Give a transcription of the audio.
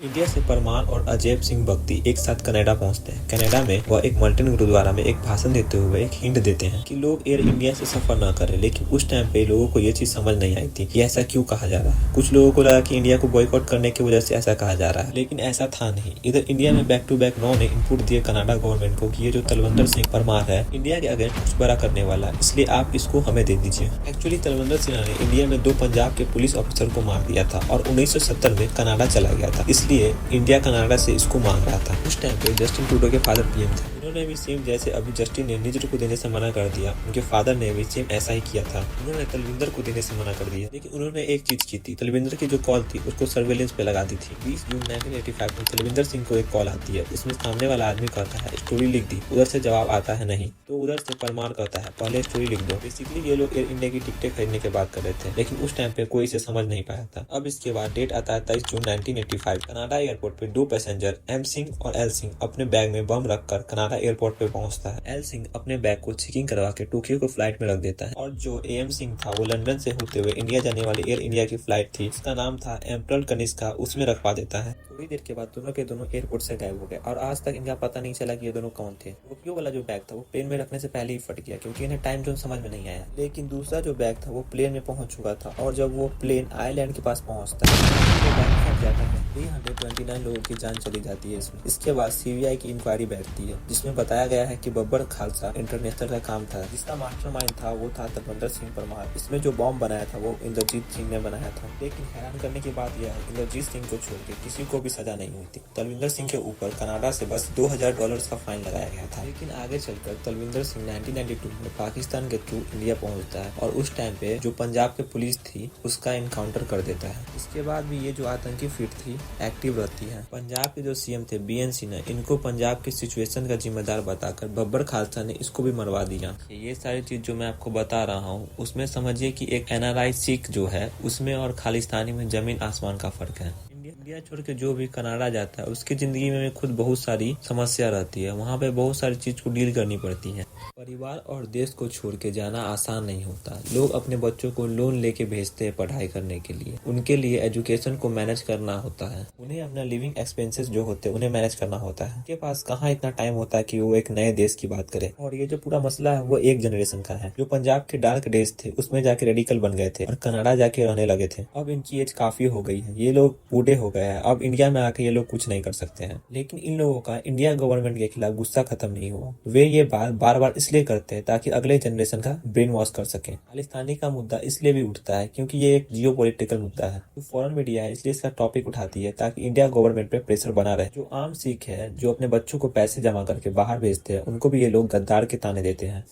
India से परमार और अजय सिंह भक्ति एक साथ कनाडा पहुंचते हैं। कनाडा में वह एक मल्टन गुरुद्वारा में एक भाषण देते हुए एक हिंट देते हैं कि लोग एयर इंडिया से सफर न करें, लेकिन उस टाइम पे लोगों को ये चीज समझ नहीं आई थी कि ऐसा क्यों कहा जा रहा है। कुछ लोगों को लगा कि इंडिया को बॉयकॉट करने की वजह से ऐसा कहा जा रहा है, लेकिन ऐसा था नहीं। इधर इंडिया में बैक टू बैक उन्होंने इनपुट दिए कनाडा गवर्नमेंट को कि ये जो तलविंदर सिंह परमार है इंडिया के अगेंस्ट कुछ बड़ा करने वाला है, इसलिए आप इसको हमें दे दीजिए। एक्चुअली तलविंदर सिंह ने इंडिया में 2 पंजाब के पुलिस ऑफिसर को मार दिया था और 1970 में कनाडा चला गया था, इसलिए इंडिया कनाडा से इसको मांग रहा था। उस टाइम पे जस्टिन ट्रूडो के फादर पीएम थे। उन्होंने भी सेम जैसे अभी जस्टिन ने निज्र को देने से मना कर दिया, उनके फादर ने भी सेम ऐसा ही किया था। उन्होंने तलविंदर को देने से मना कर दिया, लेकिन उन्होंने एक चीज की थी, तलविंदर की जो कॉल थी उसको सर्वेलेंस पे लगा दी थी। 20 जून 1985 में तलविंदर सिंह को एक कॉल आती है, इसमें सामने वाला आदमी कहता है स्टोरी लिख दी, उधर से जवाब आता है नहीं, तो उधर से परमार कहता है पहले स्टोरी लिख दो। बेसिकली ये लोग एयर इंडिया की टिकटें खरीदने की बात कर रहे थे, लेकिन उस टाइम पे कोई इसे समझ नहीं पाया था। अब इसके बाद डेट आता है 23 जून 1985। कनाडा एयरपोर्ट पे 2 पैसेंजर एम सिंह और एल सिंह अपने बैग में बम रखकर कनाडा एयरपोर्ट पे पहुंचता है। एल सिंह अपने बैग को चेकिंग करवा के टोक्यो को फ्लाइट में रख देता है, और जो एम सिंह था वो लंदन से होते हुए इंडिया जाने वाली एयर इंडिया की फ्लाइट थी, इसका नाम था एम्परर कनिष्का, उसमें रखवा देता है। थोड़ी देर के बाद दोनों के दोनों एयरपोर्ट से गायब हो गए और आज तक इनका पता नहीं चला कि ये दोनों कौन थे। टोक्यो वाला जो बैग था वो प्लेन में रखने से पहले ही फट गया, क्योंकि इन्हें टाइम जोन समझ में नहीं आया। लेकिन दूसरा जो बैग था वो प्लेन में पहुंच चुका था, और जब वो प्लेन आयरलैंड के पास पहुंचता है तो बैग फट जाता है। 329 लोगों की जान चली जाती है इसमें। इसके बाद सीबीआई की इंक्वायरी बैठती है, जिसमें बताया गया है कि बब्बर खालसा इंटरनेशनल का काम था, जिसका मास्टरमाइंड था वो था तलविंदर सिंह परमार। इसमें जो बॉम्ब बनाया था वो इंद्रजीत सिंह ने बनाया था। लेकिन हैरान करने की बात यह है, इंद्रजीत सिंह को छोड़ के किसी को भी सजा नहीं हुई थी। तलविंदर सिंह के ऊपर कनाडा से बस $2000 का फाइन लगाया गया था। लेकिन आगे चलकर तलविंदर सिंह 1992 में पाकिस्तान के थ्रू इंडिया पहुंचता है, और उस टाइम पे जो पंजाब के पुलिस थी उसका इनकाउंटर कर देता है। इसके बाद भी ये जो आतंकी फिट थी एक्टिव रहती है। पंजाब के जो सीएम थे बीएन सिंह, इनको पंजाब की सिचुएशन का जिम्मेदार बताकर बब्बर खालसा ने इसको भी मरवा दिया। ये सारी चीज जो मैं आपको बता रहा हूँ उसमें समझिए कि एक एनआरआई सिख जो है उसमें और खालिस्तानी में जमीन आसमान का फर्क है। इंडिया छोड़ के जो भी कनाडा जाता है उसकी जिंदगी में खुद बहुत सारी समस्या रहती है, वहाँ पे बहुत सारी चीज को डील करनी पड़ती है। परिवार और देश को छोड़ के जाना आसान नहीं होता। लोग अपने बच्चों को लोन लेके भेजते हैं पढ़ाई करने के लिए, उनके लिए एजुकेशन को मैनेज करना होता है, उन्हें अपना लिविंग एक्सपेंसेस जो होते हैं उन्हें मैनेज करना होता है। उनके पास कहाँ इतना टाइम होता है कि वो एक नए देश की बात करे। और ये जो पूरा मसला है वो एक जनरेशन का है। जो पंजाब के डार्क डेज थे उसमें जाके रेडिकल बन गए थे और कनाडा जाके रहने लगे थे। अब इनकी एज काफी हो गई है, ये लोग बूढ़े हो गए हैं, अब इंडिया में आके ये लोग कुछ नहीं कर सकते हैं। लेकिन इन लोगों का इंडिया गवर्नमेंट के खिलाफ गुस्सा खत्म नहीं हुआ। वे ये बात बार बार इसलिए करते हैं ताकि अगले जनरेशन का ब्रेन वॉश कर सके। खालिस्तानी का मुद्दा इसलिए भी उठता है क्योंकि ये एक जियो पॉलिटिकल मुद्दा है। जो फॉरेन मीडिया है इसलिए इसका टॉपिक उठाती है ताकि इंडिया गवर्नमेंट पे प्रेशर बना रहे। जो आम सिख है जो अपने बच्चों को पैसे जमा करके बाहर भेजते हैं उनको भी ये लोग गद्दार के ताने देते हैं।